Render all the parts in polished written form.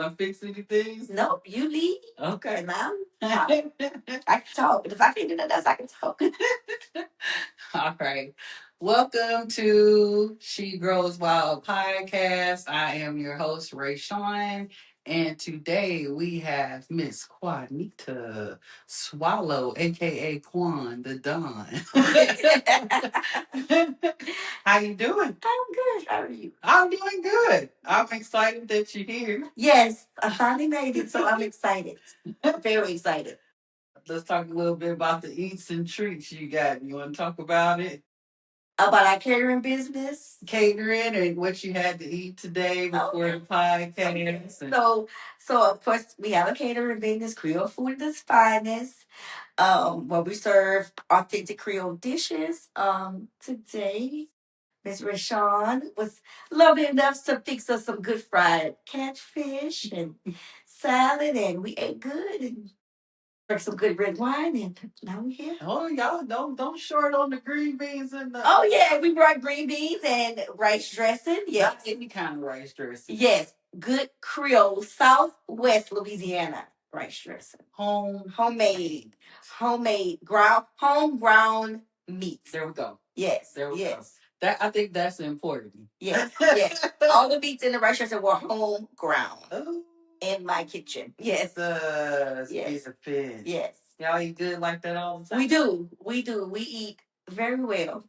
I fix any things? Nope, you lead. Okay. And I can talk. But if I can't do nothing else, I can talk. All right. Welcome to She Grows Wild podcast. I am your host, Ray Sean. And today we have Miss Quannita Soileau, aka Quan the Don. How you doing? I'm good. How are you? I'm doing good. I'm excited that you're here. Yes, I finally made it, so I'm excited. Very excited. Let's talk a little bit about the eats and treats you got. You want to talk about it? About our catering business. Catering and what you had to eat today before the podcast. And So of course we have a catering business, Creole food at its finest. Where we serve authentic Creole dishes. Today Miss Rashawn was lovely enough to fix us some good fried catfish and salad, and we ate good and drank some good red wine, and now we're here. oh, y'all don't short on the green beans and the Oh yeah, we brought green beans and rice dressing. Yes, not any kind of rice dressing. yes, good Creole Southwest Louisiana rice dressing. Homemade home ground meats. There we go. Yes, There we go. yes. That I think that's important. Yes, yes. All the meats in the rice dressing were home ground Oh, in my kitchen. Yes, yes. Piece of fish. yes. Y'all eat good like that all the time. We do. We eat very well.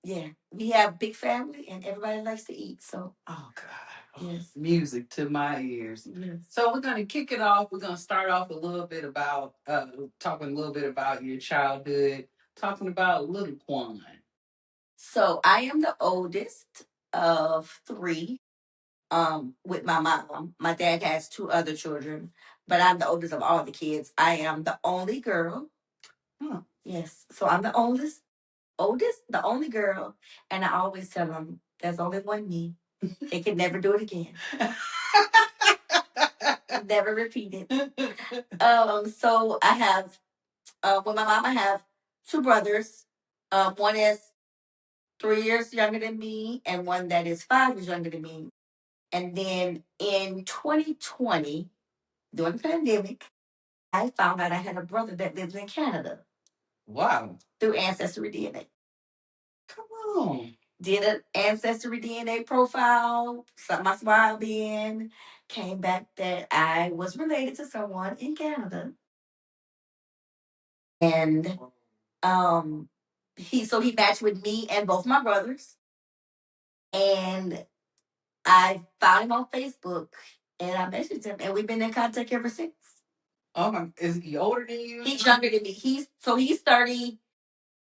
Yeah. We have big family and everybody likes to eat. So Oh God. yes. Music to my ears. Yes. So we're gonna kick it off. We're gonna start off a little bit about talking a little bit about your childhood, talking about little Quan. So I am the oldest of three. With my mom. My dad has two other children, but I'm the oldest of all the kids. I am the only girl. Huh. Yes. So I'm the oldest, the only girl, and I always tell them there's only one me. They can never do it again. Never repeat it. So I have with my mom I have two brothers. One is 3 years younger than me and one that is 5 years younger than me. And then in 2020, during the pandemic, I found out I had a brother that lives in Canada. Wow. Through Ancestry DNA. Come on. Did an Ancestry DNA profile, sucked my swab in, came back that I was related to someone in Canada. And he matched with me and both my brothers. And I found him on Facebook and I messaged him and we've been in contact ever since. Oh, is he older than you? He's younger than me. He's 30,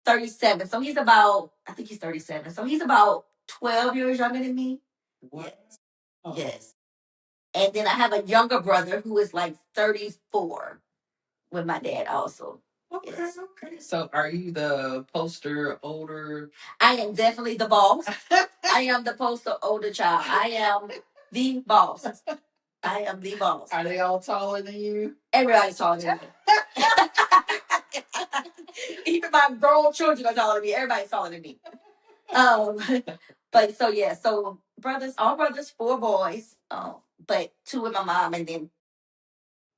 37. So he's about, I think he's 37. So he's about 12 years younger than me. What? Yes. Oh. Yes. And then I have a younger brother who is like 34 with my dad also. Okay, yes. Okay. So are you the poster older? I am definitely the boss. I am the poster older child. I am the boss. I am the boss. Are they all taller than you? Everybody's taller than me. Even my grown children are taller than me. Everybody's taller than me. But so yeah, so brothers, all brothers, four boys. But two with my mom and then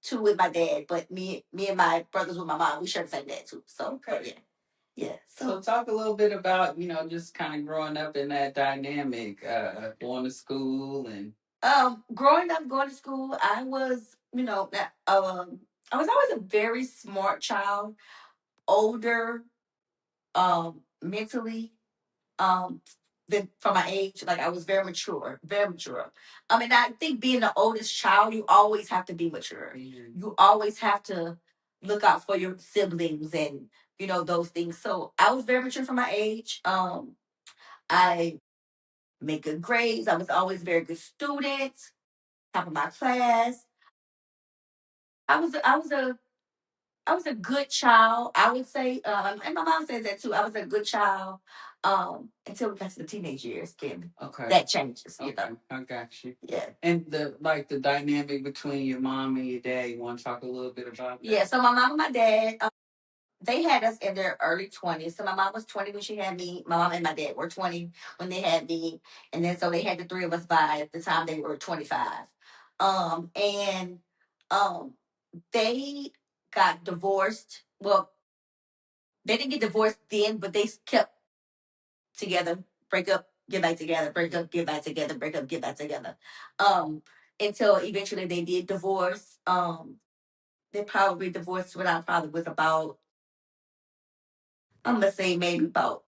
two with my dad. But me and my brothers with my mom, we share the same dad too. So okay. Yeah. Yeah. So talk a little bit about, just kind of growing up in that dynamic, going to school and growing up going to school, I was, I was always a very smart child, older, mentally, than for my age. Like I was very mature, very mature. I mean, I think being the oldest child, you always have to be mature. Mm-hmm. You always have to look out for your siblings and those things. So I was very mature for my age. I make good grades. I was always a very good student, top of my class. I was a good child, I would say. And my mom says that too. I was a good child until we got to the teenage years. Then that changes. Okay, I got you. Yeah. And the dynamic between your mom and your dad. You want to talk a little bit about that? Yeah. So my mom and my dad, they had us in their early 20s. So my mom was 20 when she had me. My mom and my dad were 20 when they had me, and then so they had the three of us by the time they were 25. And they got divorced. Well, they didn't get divorced then, but they kept together, break up, get back together, break up, get back together, break up, get back together. Um, until eventually they did divorce. They probably divorced when I probably was about, I'm gonna say maybe about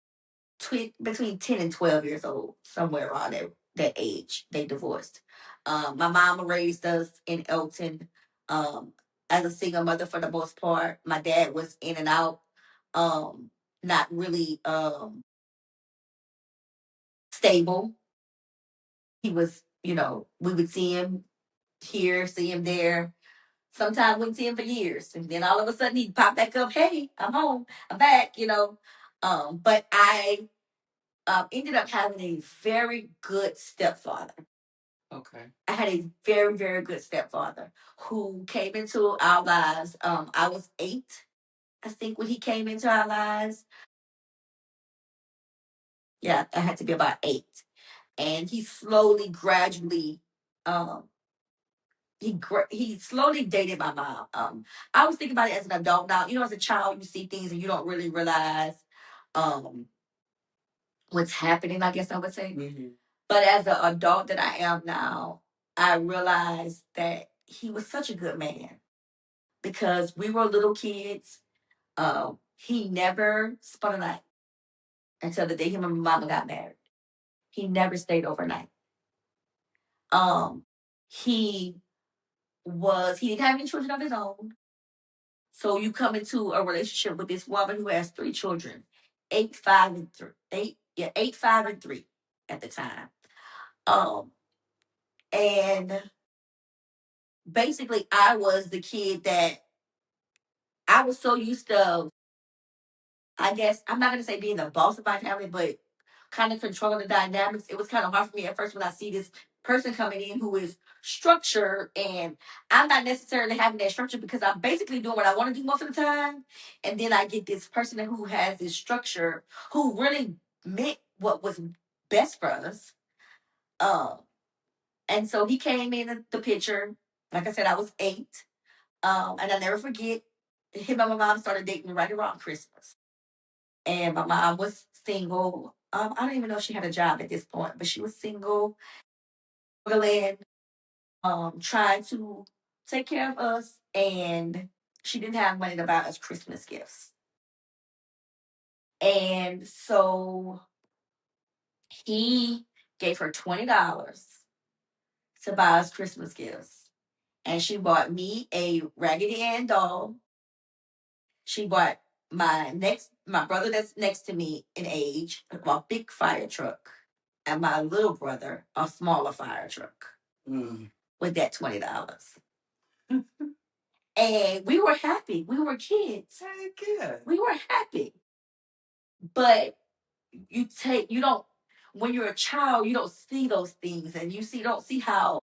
between 10 and 12 years old, somewhere around that age, they divorced. My mom raised us in Elton um, as a single mother for the most part. My dad was in and out, um, not really stable. He was, we would see him here, see him there. Sometimes we wouldn't see him for years. And then all of a sudden he'd pop back up, hey, I'm home, I'm back. But I ended up having a very good stepfather. Okay. I had a very, very good stepfather who came into our lives. I was 8, I think, when he came into our lives. Yeah, I had to be about 8. And he slowly, gradually, um, he slowly dated my mom. I was thinking about it as an adult now. As a child, you see things and you don't really realize um, what's happening, I guess I would say. Mm-hmm. But as an adult that I am now, I realized that he was such a good man because we were little kids. He never spent a night until the day him and my mama got married. He never stayed overnight. Um, he he didn't have any children of his own. So you come into a relationship with this woman who has 3 children, 8, 5, and 3. 8, 5, and 3 at the time. And basically I was the kid that I was so used to, I guess, I'm not gonna say being the boss of my family, but kind of controlling the dynamics. It was kind of hard for me at first when I see this person coming in who is structured, and I'm not necessarily having that structure because I'm basically doing what I want to do most of the time. And then I get this person who has this structure who really meant what was best for us. Um, and so he came in the picture. Like I said, I was 8. And I never forget, him and my mom started dating right around Christmas. And my mom was single. I don't even know if she had a job at this point, but she was single, struggling, trying to take care of us, and she didn't have money to buy us Christmas gifts. And so he gave her $20 to buy us Christmas gifts. And she bought me a Raggedy Ann doll. She bought my brother that's next to me in age, a big fire truck, and my little brother a smaller fire truck. With that $20. And we were happy. We were kids. Heck yeah. We were happy. But you don't, when you're a child, you don't see those things, and don't see how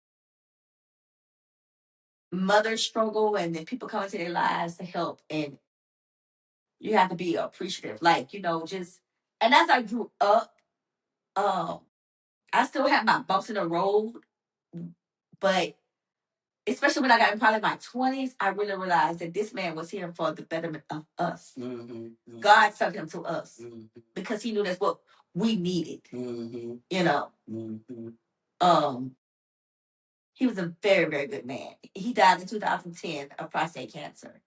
mothers struggle and then people come into their lives to help, and you have to be appreciative. Just, and as I grew up, um, I still have my bumps in the road, but especially when I got in probably my 20s, I really realized that this man was here for the betterment of us. Mm-hmm. God sent him to us because he knew that's what we needed. Mm-hmm. Mm-hmm. He was a very, very good man. He died in 2010 of prostate cancer,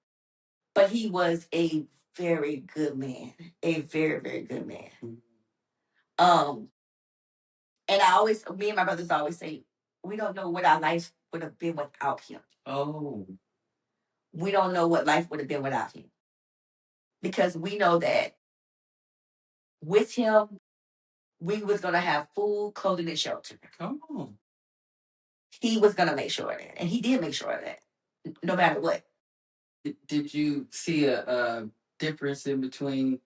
but he was a very good man, a very, very good man. Um, and me and my brothers always say, we don't know what our life would have been without him. Oh. We don't know what life would have been without him. Because we know that with him, we was going to have food, clothing, and shelter. Come on. He was going to make sure of that. And he did make sure of that, no matter what. Did you see a difference in between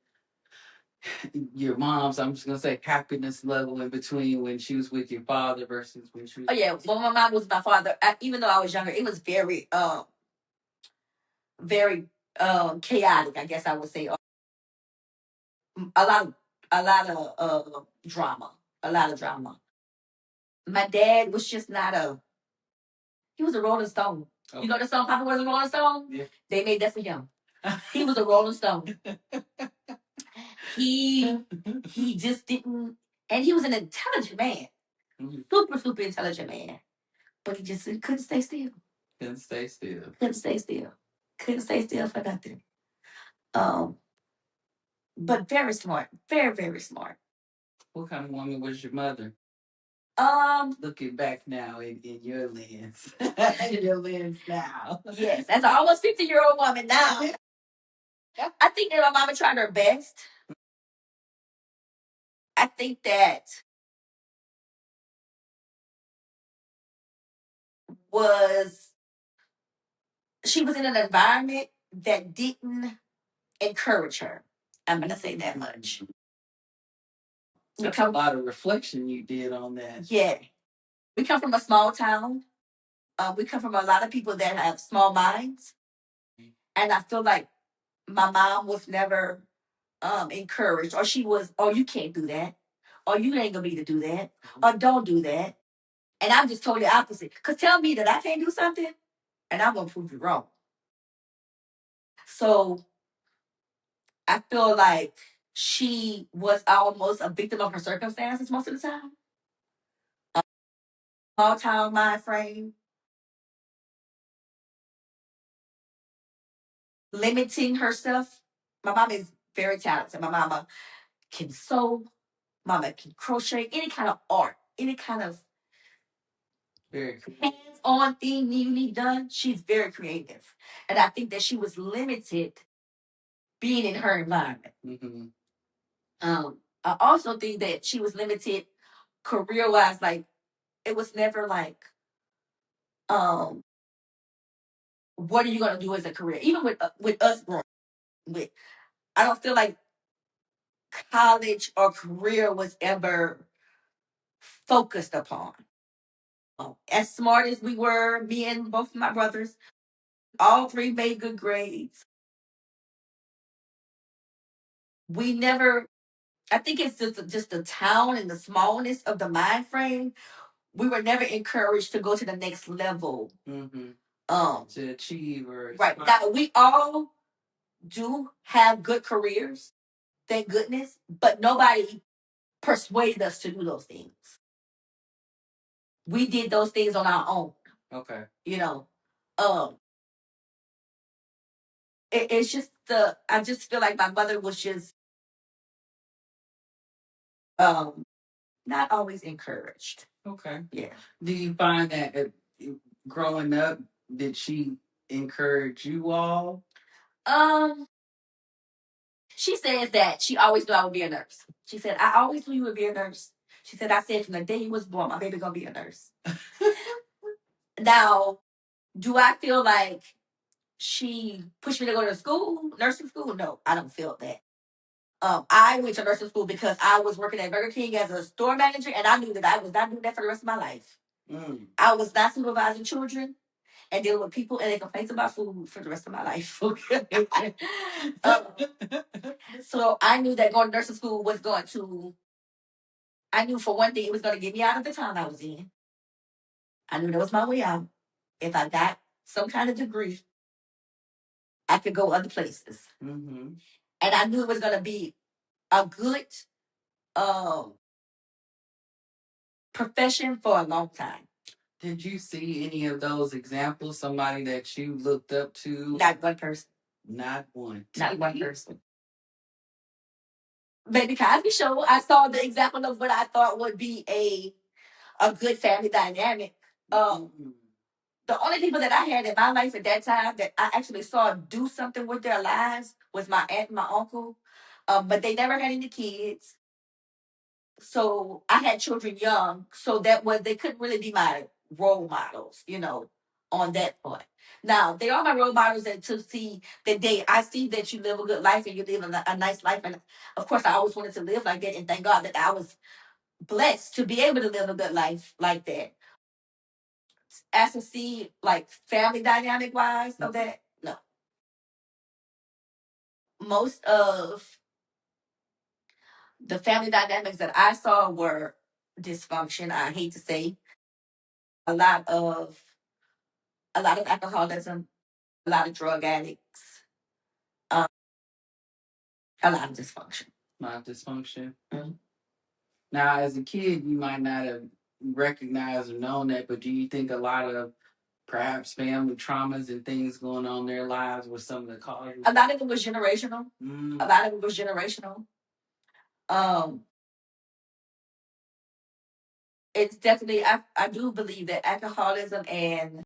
your mom's, I'm just going to say, happiness level in between when she was with your father versus when she was... Oh, yeah. When my mom was my father, even though I was younger, it was very, very chaotic, I guess I would say. A lot of, drama. A lot of drama. My dad was just not was a Rolling Stone. Okay. You know the song Papa was a Rolling Stone? Yeah. They made that for him. He was a Rolling Stone. He just didn't, and he was an intelligent man. Super, super intelligent man. But he just couldn't stay still. Couldn't stay still. Couldn't stay still. Couldn't stay still for nothing. But very smart. Very, very smart. What kind of woman was your mother? Looking back now in your lens. In your lens now. Yes, as an almost 50-year-old woman now. I think that my mama tried her best. I think that she was in an environment that didn't encourage her. I'm gonna say that much. That's a lot of reflection you did on that. Yeah. We come from a small town. We come from a lot of people that have small minds. And I feel like my mom was never encouraged, or she was, oh, you can't do that, or you ain't gonna be to do that, or don't do that. And I'm just totally opposite. Because tell me that I can't do something, and I'm gonna prove you wrong. So I feel like she was almost a victim of her circumstances most of the time. Small town mind frame, limiting herself. My mom is very talented. My mama can sew, mama can crochet, any kind of art, any kind of very hands-on thing you need done. She's very creative. And I think that she was limited being in her environment. Mm-hmm. I also think that she was limited career-wise. Like, it was never like, what are you going to do as a career? Even with us growing with, I don't feel like college or career was ever focused upon. As smart as we were, me and both of my brothers, all three made good grades. We never, I think it's just the town and the smallness of the mind frame. We were never encouraged to go to the next level. Mm-hmm. To achieve or right. Now, we all do have good careers, thank goodness, but nobody persuaded us to do those things. We did those things on our own. Okay. You know, it's just I just feel like my mother was just not always encouraged. Okay. Yeah. Do you find that growing up, did she encourage you all? She says that she always knew I would be a nurse. She said, I always knew you would be a nurse. She said, I said from the day you was born, my baby gonna be a nurse. Now, do I feel like she pushed me to go to school, nursing school? No, I don't feel that. I went to nursing school because I was working at Burger King as a store manager, and I knew that I was not doing that for the rest of my life. I was not supervising children and dealing with people and their complaints about food for the rest of my life. So I knew that going to nursing school was going to, I knew for one thing, it was going to get me out of the town I was in. I knew that was my way out. If I got some kind of degree, I could go other places. Mm-hmm. And I knew it was going to be a good profession for a long time. Did you see any of those examples? Somebody that you looked up to? Not one person. Not one. Not one person. Baby Cosby Show, I saw the example of what I thought would be a good family dynamic. The only people that I had in my life at that time that I actually saw do something with their lives was my aunt and my uncle. But they never had any kids. So I had children young. So they couldn't really be my role models, on that point. Now, they are my role models and to see that I see that you live a good life and you live a nice life. And of course, I always wanted to live like that. And thank God that I was blessed to be able to live a good life like that. As to see, like, family dynamic wise of that, no. Most of the family dynamics that I saw were dysfunction. I hate to say a lot of a lot of alcoholism, a lot of drug addicts, um, a lot of dysfunction. A lot of dysfunction. Mhm. Now, as a kid, you might not have recognized or known that, but do you think a lot of perhaps family traumas and things going on in their lives were some of the causes? A lot of it was generational. A lot of it was generational. Um, it's definitely, I do believe that alcoholism and